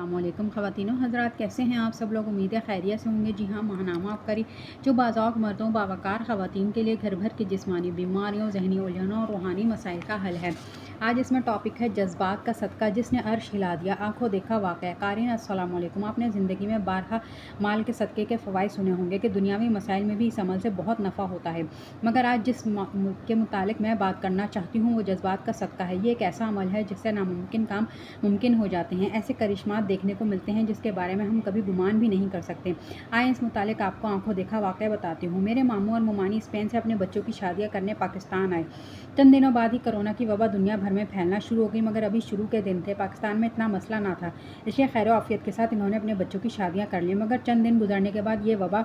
अस्सलाम वालेकुम ख़वातीनो हज़रात, कैसे हैं आप सब लोग। उम्मीद है खैरियत से होंगे। जी हाँ, माहनामा आबकारी जो बाज़ौक़ मर्दों बावकार ख़वातीन के लिए घर भर की जिस्मानी बीमारियों, ज़हनी उलझनों और रूहानी मसाइल का हल है। आज इसमें टॉपिक है जज्बात का सदका जिसने अर्श हिला दिया, आंखों देखा वाक़या। क़ारीन अस्सलाम वालेकुम। आपने ज़िंदगी में बारहा माल के सदक़े के फ़वाइद सुने होंगे कि दुनियावी मसाइल में भी इस अमल से बहुत नफ़ा होता है, मगर आज जिस के मुतालिक मैं बात करना चाहती हूँ वो जज्बात का सदका है। ये एक ऐसा अमल है जिससे नामुमकिन काम मुमकिन हो जाते हैं। ऐसे करिश्मात देखने को मिलते हैं जिसके बारे में हम कभी गुमान भी नहीं कर सकते। आए इस मुतालिक आपको आंखों देखा वाक़या बताती हूँ। मेरे मामू और मुमानी स्पेन से अपने बच्चों की शादियाँ करने पाकिस्तान आए। चंद दिनों बाद ही कोरोना की वबा दुनिया भर में फैलना शुरू हो गई, मगर अभी शुरू के दिन थे, पाकिस्तान में इतना मसला ना था, इसलिए खैर आफियत के साथ इन्होंने अपने बच्चों की शादियाँ कर ली। मगर चंद दिन गुजरने के बाद ये वबा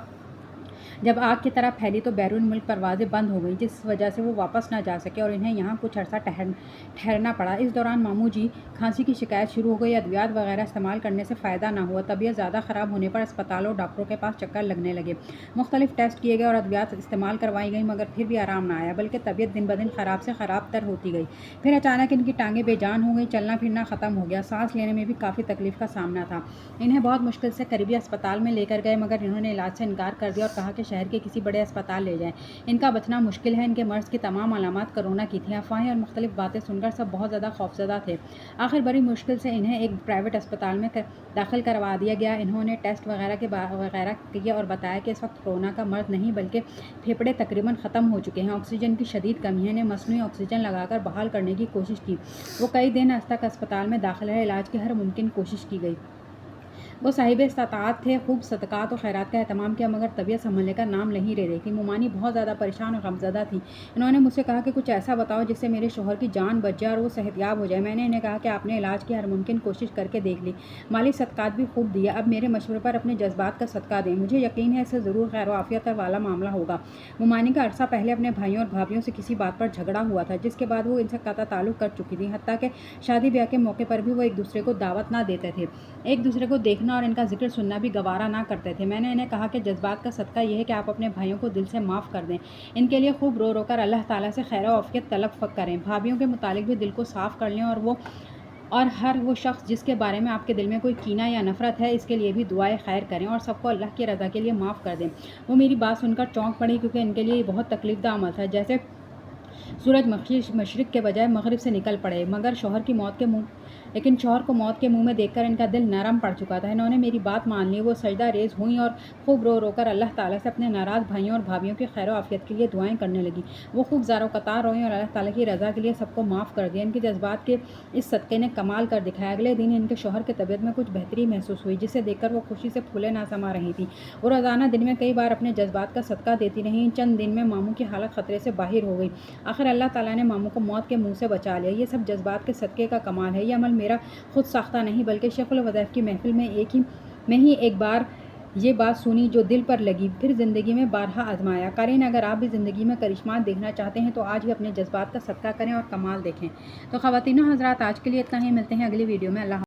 जब आग की तरह फैली तो बैरून मुल्क परवाज़ें बंद हो गईं, जिस वजह से वो वापस ना जा सके और इन्हें यहाँ कुछ अर्सा ठहरना पड़ा। इस दौरान मामू जी खांसी की शिकायत शुरू हो गई। अद्वियात वगैरह इस्तेमाल करने से फ़ायदा ना हुआ। तबीयत ज़्यादा ख़राब होने पर अस्पतालों और डॉक्टरों के पास चक्कर लगने लगे। मुख्तलिफ टेस्ट किए गए और अद्वियात इस्तेमाल करवाई गई, मगर फिर भी आराम ना आया, बल्कि तबीयत दिन ब दिन ख़राब से ख़राब तर होती गई। फिर अचानक इनकी टांगें बेजान हो गई, चलना फिरना ख़त्म हो गया, सांस लेने में भी काफ़ी तकलीफ़ का सामना था। इन्हें बहुत मुश्किल से करीबी अस्पताल में लेकर गए, मगर इन्होंने इलाज से इनकार कर दिया और कहा कि शहर के किसी बड़े अस्पताल ले जाएं। इनका बचना मुश्किल है। इनके मर्ज़ की तमाम अलामात कोरोना की थी। अफवाहें और मुख्तलिफ बातें सुनकर सब बहुत ज़्यादा खौफज़दा थे। आखिर बड़ी मुश्किल से इन्हें एक प्राइवेट अस्पताल में दाखिल करवा दिया गया। इन्होंने टेस्ट वगैरह किए और बताया कि इस वक्त कोरोना का मर्ज़ नहीं बल्कि फेफड़े तकरीबन ख़त्म हो चुके हैं। ऑक्सीजन की शदीद कमी है। इन्हें मसनूई ऑक्सीजन लगाकर बहाल करने की कोशिश की। वो कई दिन तक अस्पताल में दाखिल रहे। इलाज की हर मुमकिन कोशिश की गई। वो साहिब इस्तात थे, खूब सदक़ात और खैरात का एहतमाम किया, मगर तबीयत संभलने का नाम नहीं ले रही थी। मुमानी बहुत ज़्यादा परेशान और गमज़दा थी। इन्होंने मुझसे कहा कि कुछ ऐसा बताओ जिससे मेरे शोहर की जान बच जाए और वो सेहतयाब हो जाए। मैंने इन्हें कहा कि आपने इलाज की हर मुमकिन कोशिश करके देख ली, माली सदक़ात भी खूब दिए, अब मेरे मशवरे पर अपने जज्बात का सदका दें। मुझे यकीन है इससे ज़रूर खैर आफियत वाला मामला होगा। मुमानी का अरसा पहले अपने भाइयों और भाभियों से किसी बात पर झगड़ा हुआ था, जिसके बाद वो इनसे कता ताल्लुक़ कर चुकी थी। हत्ता कि शादी ब्याह के मौके पर भी वो एक दूसरे को दावत ना देते थे, एक दूसरे को देखना और इनका जिक्र सुनना भी गवारा ना करते थे। मैंने इन्हें कहा कि जज्बात का सदका यह है कि आप अपने भाइयों को दिल से माफ़ कर दें, इनके लिए खूब रो रो कर अल्लाह ताला से खैर आफियत तलब करें। भाभियों के मुतालिक भी दिल को साफ़ कर लें और हर वो शख्स जिसके बारे में आपके दिल में कोई कीना या नफ़रत है, इसके लिए भी दुआए खैर करें और सबको अल्लाह की रज़ा के लिए माफ़ कर दें। वो मेरी बात सुनकर चौंक पड़ी, क्योंकि इनके लिए बहुत तकलीफ़दा अमल था। जैसे सूरज मशरिक़ के बजाय मगरिब से निकल पड़े, लेकिन शौहर को मौत के मुंह में देखकर इनका दिल नरम पड़ चुका था। इन्होंने मेरी बात मान ली। वो सजदा रेज़ हुई और खूब रो रो कर अल्लाह ताला से अपने नाराज़ भाइयों और भाभियों की खैर आफियत के लिए दुआएं करने लगी। वो खूब ज़ारो कतार रोईं और अल्लाह ताला की रज़ा के लिए सबको माफ़ कर दिया। इनके जज्बात के इस सदक़े ने कमाल कर दिखाया। अगले दिन इनके शौहर की तबीयत में कुछ बेहतरी महसूस हुई, जिसे देखकर वो खुशी से फूले ना समा रही थी। वो रोज़ाना दिन में कई बार अपने जज्बात का सदका देती रहीं। चंद दिन में मामू की हालत ख़तरे से बाहर हो गई। आखिर अल्लाह ताला ने मामू को मौत के मुँह से बचा लिया। ये सब जज्बात के सदक़े का कमाल है। ये अमल मेरा खुद साख्ता नहीं, बल्कि शेख़ुल वज़ाइफ़ की महफ़िल में ही एक बार ये बात सुनी जो दिल पर लगी, फिर ज़िंदगी में बारहा आज़माया। क़ारीन, अगर आप भी ज़िंदगी में करिश्मात देखना चाहते हैं तो आज ही अपने जज्बात का सदका करें और कमाल देखें। तो ख़वातीनो हज़रात, आज के लिए इतना ही। मिलते हैं अगली वीडियो में। अल्लाह।